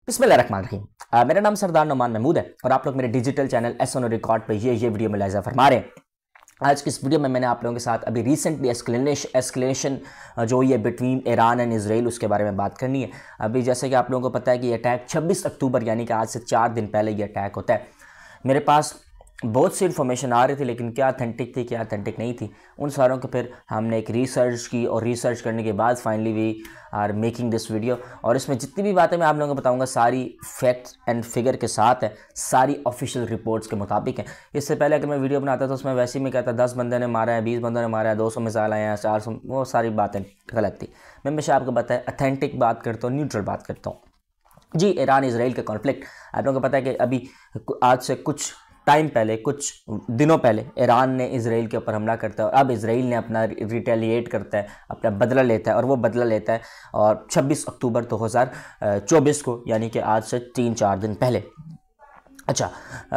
बिस्मिल्लाहिर्रहमानिर्रहीम। मेरा नाम सरदार नुमान महमूद है और आप लोग मेरे डिजिटल चैनल एसओनो रिकॉर्ड पर ये वीडियो मुलाहिज़ा फरमा रहे हैं। आज की इस वीडियो में मैंने आप लोगों के साथ अभी रिसेंटली एस्केलेशन जो हुई है बिटवीन ईरान एंड इसराइल उसके बारे में बात करनी है। अभी जैसे कि आप लोगों को पता है कि ये अटैक 26 अक्टूबर यानी कि आज से 4 दिन पहले ये अटैक होता है। मेरे पास बहुत सी इन्फॉर्मेशन आ रही थी लेकिन क्या अथेंटिक थी क्या अथेंटिक नहीं थी, उन सारों के फिर हमने एक रिसर्च की और रिसर्च करने के बाद finally we are making this video. और इसमें जितनी भी बातें मैं आप लोगों को बताऊंगा सारी फैक्ट्स एंड फिगर के साथ है, सारी ऑफिशियल रिपोर्ट्स के मुताबिक है। इससे पहले अगर मैं वीडियो बनाता तो उसमें वैसे ही मैं कहता 10 बंदे ने मारा है, 20 बंदों ने मारा है, 200 मिसाइल आए हैं, 400, वो सारी बातें गलत थी। मैं हमेशा आपको बताया अथेंटिक बात करता हूँ, न्यूट्रल बात करता हूँ। जी, ईरान इसराइल का कॉन्फ्लिक्ट आप लोगों को पता है कि अभी आज से कुछ टाइम पहले, कुछ दिनों पहले ईरान ने इसराइल के ऊपर हमला करता है और अब इसराइल ने अपना रिटेलिएट करता है, अपना बदला लेता है और वो बदला लेता है और 26 अक्टूबर 2024 को यानी कि आज से 3-4 दिन पहले। अच्छा,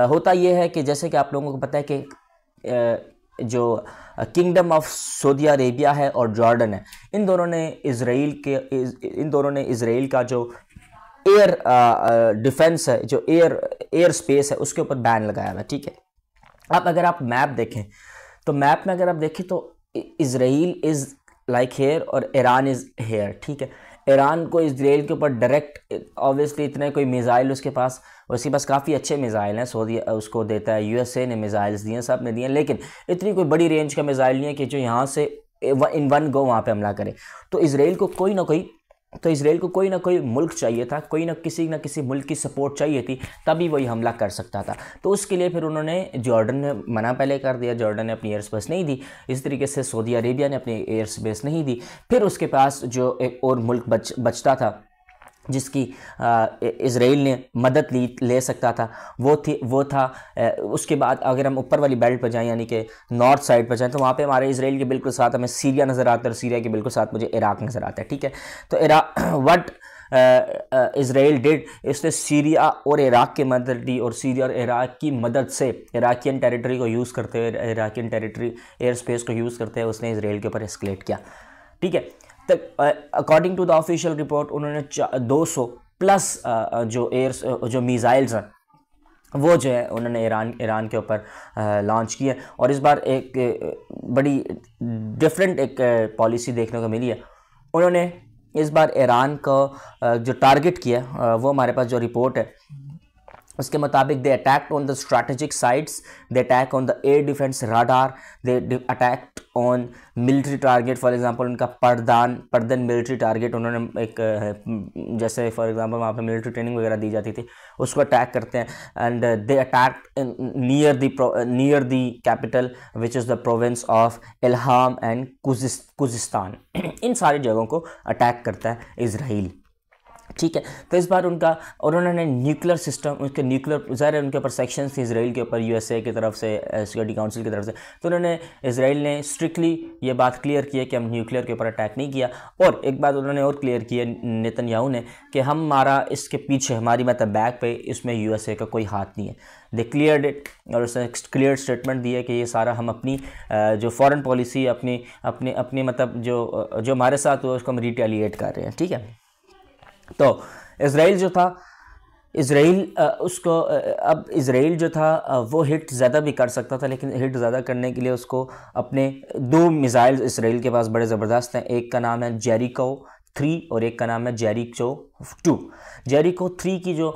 होता यह है कि जैसे कि आप लोगों को पता है कि जो किंगडम ऑफ सऊदी अरेबिया है और जॉर्डन है, इन दोनों ने इसराइल का जो एयर डिफेंस है, जो एयर स्पेस है, उसके ऊपर बैन लगाया हुआ है। ठीक है, अब अगर आप मैप देखें तो मैप में अगर आप देखें तो इसराइल इज़ लाइक हेयर और ईरान इज़ हेयर। ठीक है, ईरान को इसराइल के ऊपर डायरेक्ट ऑब्वियसली इतने कोई मिसाइल उसके पास काफ़ी अच्छे मिसाइल हैं, सऊदी उसको देता है, यूएसए ने मिसाइल्स दिए, सब ने दिए, लेकिन इतनी कोई बड़ी रेंज का मिसाइल नहीं है कि जो यहाँ से इन वन गो वहाँ पे हमला करे। तो इसराइल को कोई ना कोई मुल्क चाहिए था, कोई ना किसी मुल्क की सपोर्ट चाहिए थी, तभी वही हमला कर सकता था। तो उसके लिए फिर उन्होंने, जॉर्डन ने मना पहले कर दिया, जॉर्डन ने अपनी एयर स्पेस नहीं दी, इस तरीके से सऊदी अरेबिया ने अपनी एयर स्पेस नहीं दी। फिर उसके पास जो एक और मुल्क बचता था जिसकी इसराइल ने मदद ले सकता था, वो था उसके बाद अगर हम ऊपर वाली बेल्ट पर जाएं यानी कि नॉर्थ साइड पर जाएं तो वहाँ पे हमारे इसराइल के बिल्कुल साथ हमें सीरिया नज़र आता है और सीरिया के बिल्कुल साथ मुझे इराक नज़र आता है। ठीक है, तो व्हाट इसराइल डिड, इसने सीरिया और इराक की मदद दी और सीरिया और इराक की मदद से इराकियन टेरिटरी को यूज़ करते हुए, इराकियन टेरिटरी एयर स्पेस को यूज़ करते हुए उसने इसराइल के ऊपर एस्केलेट किया। ठीक है, according to the official report उन्होंने 200 प्लस जो मिसाइल्स हैं वो जो है उन्होंने ईरान के ऊपर लॉन्च किए। और इस बार एक बड़ी डिफरेंट एक पॉलिसी देखने को मिली है। उन्होंने इस बार ईरान को जो टारगेट किया वो हमारे पास जो रिपोर्ट है उसके मुताबिक they attacked on the strategic sites, they attack on the air defence radar, they attacked on military target. For example उनका पर्दन मिलिट्री टारगेट, उन्होंने एक जैसे फॉर एग्जांपल वहाँ पे मिलिट्री ट्रेनिंग वगैरह दी जाती थी, उसको अटैक करते हैं। And they attacked near the capital which is the province of Ilam and Khuzestan. इन सारी जगहों को अटैक करता है इसराइल। ठीक है, तो इस बार उन्होंने न्यूक्लियर सिस्टम, उसके न्यूक्लियर ज़ाहिर है उनके ऊपर सेक्शंस थी इसराइल के ऊपर, यूएसए की तरफ से, सिक्योरिटी काउंसिल की तरफ से, तो इसराइल ने स्ट्रिक्टली ये बात क्लियर की है कि हम न्यूक्लियर के ऊपर अटैक नहीं किया। और एक बात उन्होंने और क्लियर की है नेतन्याहू ने कि हमारा इसके पीछे, हमारी मतलब बैक पे इसमें यूएसए का कोई हाथ नहीं है। दे क्लियर्ड इट और उसने क्लियर स्टेटमेंट दी है कि ये सारा हम अपनी जो फॉरेन पॉलिसी, अपनी मतलब जो हमारे साथ हुआ उसको हम रिटेलिएट कर रहे हैं। ठीक है, तो इसराइल जो था, अब इसराइल जो था वो हिट ज़्यादा भी कर सकता था, लेकिन हिट ज़्यादा करने के लिए उसको अपने 2 मिसाइल इसराइल के पास बड़े ज़बरदस्त हैं। एक का नाम है जेरिको 3 और एक का नाम है जेरिको 2। जेरिको 3 की जो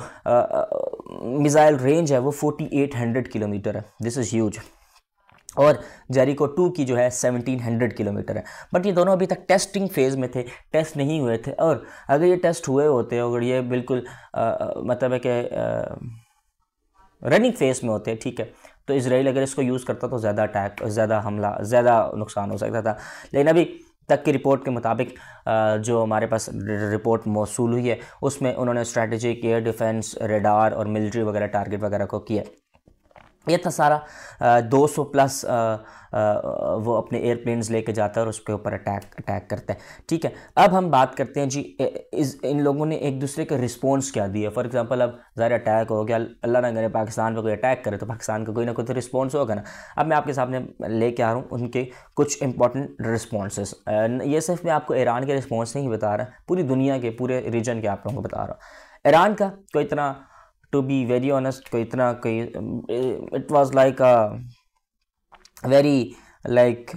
मिसाइल रेंज है वो 4800 किलोमीटर है, दिस इज़ ह्यूज। और जेरिको 2 की जो है 1700 किलोमीटर है। बट ये दोनों अभी तक टेस्टिंग फेज़ में थे, टेस्ट नहीं हुए थे। और अगर ये टेस्ट हुए होते, अगर ये बिल्कुल मतलब है कि रनिंग फेज़ में होते, ठीक है, तो इसराइल अगर इसको यूज़ करता तो ज़्यादा अटैक, ज़्यादा हमला, ज़्यादा नुकसान हो सकता था। लेकिन अभी तक की रिपोर्ट के मुताबिक जो हमारे पास रिपोर्ट मौसूल हुई है उसमें उन्होंने स्ट्रैटेजिक एयर डिफेंस, रेडार और मिलिट्री वगैरह टारगेट वगैरह को किया। ये था सारा 200 प्लस वो अपने एयरप्लेन्स लेके जाता है और उसके ऊपर अटैक करता है। ठीक है, अब हम बात करते हैं जी इन लोगों ने एक दूसरे का रिस्पॉन्स क्या दिया। फॉर एग्जांपल अब ज़ाहिर अटैक हो गया, अल्लाह ना करे पाकिस्तान पे कोई अटैक करे तो पाकिस्तान का कोई ना कोई तो रिस्पॉन्स होगा ना। अब मैं आपके सामने लेके आ रहा हूँ उनके कुछ इंपॉर्टेंट रिस्पॉन्सेस। ये सिर्फ मैं आपको ईरान के रिस्पॉन्स नहीं बता रहा, पूरी दुनिया के, पूरे रीजन के आप लोगों को बता रहा हूँ। ईरान का कोई इतना, टू बी वेरी ऑनेस्ट, कोई इतना कोई, it was like a very like,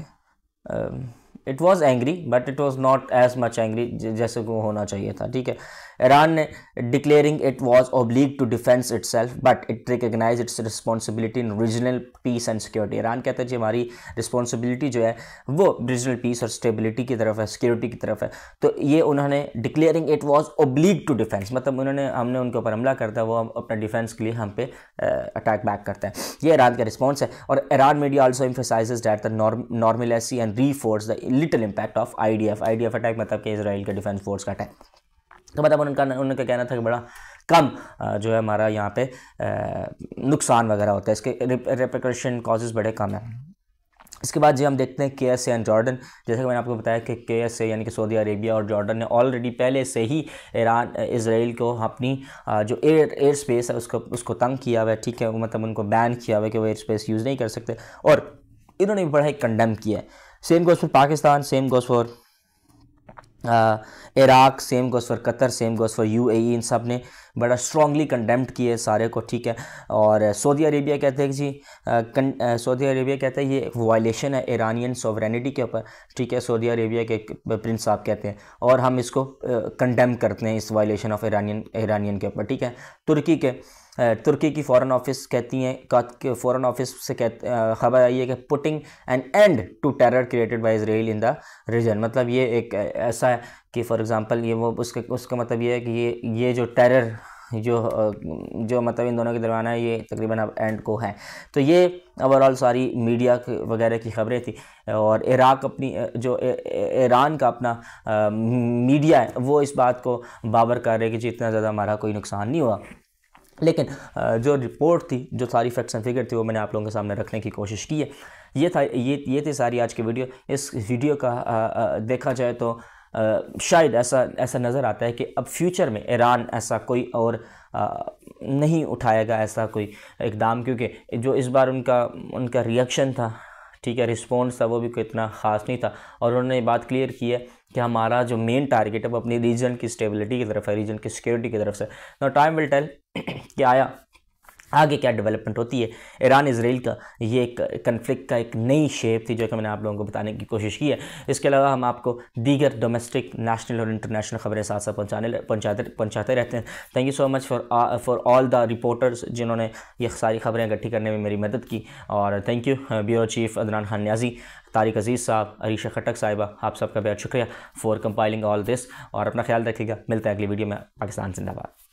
it was angry but it was not as much angry जैसे को होना चाहिए था, ठीक है। ईरान ने declaring it was obliged to defence itself but it recognise its responsibility in regional peace and security. Iran कहता है जी हमारी रिस्पॉन्सिबिलिटी जो है वो रीजनल पीस और स्टेबिलिटी की तरफ है, सिक्योरिटी की तरफ है। तो ये उन्होंने declaring it was obliged to defence, मतलब उन्होंने, हमने उनके ऊपर हमला करता है, वो अपना डिफेंस के लिए हम पे अटैक बैक करता है। ये ईरान का रिस्पॉन्स है। और Iran media also emphasizes that the normalcy and reinforce the little impact of IDF attack, मतलब कि इसराइल के डिफेंस फोर्स का अटैक। तो मतलब उनका कहना था कि बड़ा कम जो है हमारा यहाँ पे नुकसान वगैरह होता है, इसके रेपरकशन कॉजेज बड़े कम हैं। इसके बाद जी हम देखते हैं KSA एंड जॉर्डन। जैसे कि मैंने आपको बताया कि KSA यानी कि सऊदी अरेबिया और जॉर्डन ने ऑलरेडी पहले से ही इसराइल को अपनी जो एयर स्पेस है उसको तंग किया हुआ है, ठीक है, मतलब उनको बैन किया हुआ है कि वो एयर स्पेस यूज़ नहीं कर सकते, और इन्होंने बड़ा ही कंडेम किया है। Same goes for Pakistan, same goes for Iraq, same goes for Qatar, same goes for UAE, इन सब ने बड़ा स्ट्रॉन्गली कंडेम्ड किए सारे को, ठीक है। और सऊदी अरेबिया कहते हैं कि जी सऊदी अरेबिया कहता है ये एक वायलेशन है ईरानियन सॉवरेनिटी के ऊपर, ठीक है, सऊदी अरेबिया के प्रिंस साहब कहते हैं, और हम इसको कंडेम करते हैं इस वायलेशन ऑफ ईरानियन के ऊपर, ठीक है। तुर्की की फ़ॉरेन ऑफिस कहती हैं, फ़ॉरेन ऑफिस से खबर आई है कि putting an end to terror created by Israel in the region, मतलब ये एक ऐसा है कि फॉर एग्जांपल ये वो उसका मतलब ये है कि ये जो टेरर जो मतलब इन दोनों के दरमियान है ये तकरीबन अब एंड को है। तो ये ओवरऑल सारी मीडिया वगैरह की खबरें थी। और इराक अपनी जो ईरान का अपना मीडिया है वो इस बात को बाबर कर रहे कि जी इतना ज़्यादा हमारा कोई नुकसान नहीं हुआ, लेकिन जो रिपोर्ट थी, जो सारी फैक्ट्स एंड फिगर थी, वो मैंने आप लोगों के सामने रखने की कोशिश की है। ये थी सारी आज की वीडियो। इस वीडियो का देखा जाए तो शायद ऐसा नज़र आता है कि अब फ्यूचर में ईरान ऐसा कोई और नहीं उठाएगा ऐसा कोई इकदाम, क्योंकि जो इस बार उनका रिएक्शन था, ठीक है, रिस्पॉन्स था, वो भी कोई इतना ख़ास नहीं था। और उन्होंने बात क्लियर की है कि हमारा जो मेन टारगेट है वो अपनी रीजन की स्टेबिलिटी की तरफ है, रीजन की सिक्योरिटी की तरफ से। नो टाइम विल टेल कि आगे क्या डेवलपमेंट होती है। ईरान इसराइल का ये एक कन्फ्लिक्ट का एक नई शेप थी जो कि मैंने आप लोगों को बताने की कोशिश की है। इसके अलावा हम आपको दीगर डोमेस्टिक, नेशनल और इंटरनेशनल खबरें साथ साथ पहुँचाते रहते हैं। Thank you so much for all the reporters जिन्होंने ये सारी खबरें इकट्ठी करने में मेरी मदद की। और thank you bureau chief Adnan Khan Niazi, Tariq Aziz साहब, अरीशा खटक साहिबा, आप सबका बेहद शुक्रिया फॉर कंपाइलिंग ऑल दिस। और अपना ख्याल रखिएगा, मिलते हैं अगली वीडियो में। पाकिस्तान जिंदाबाद।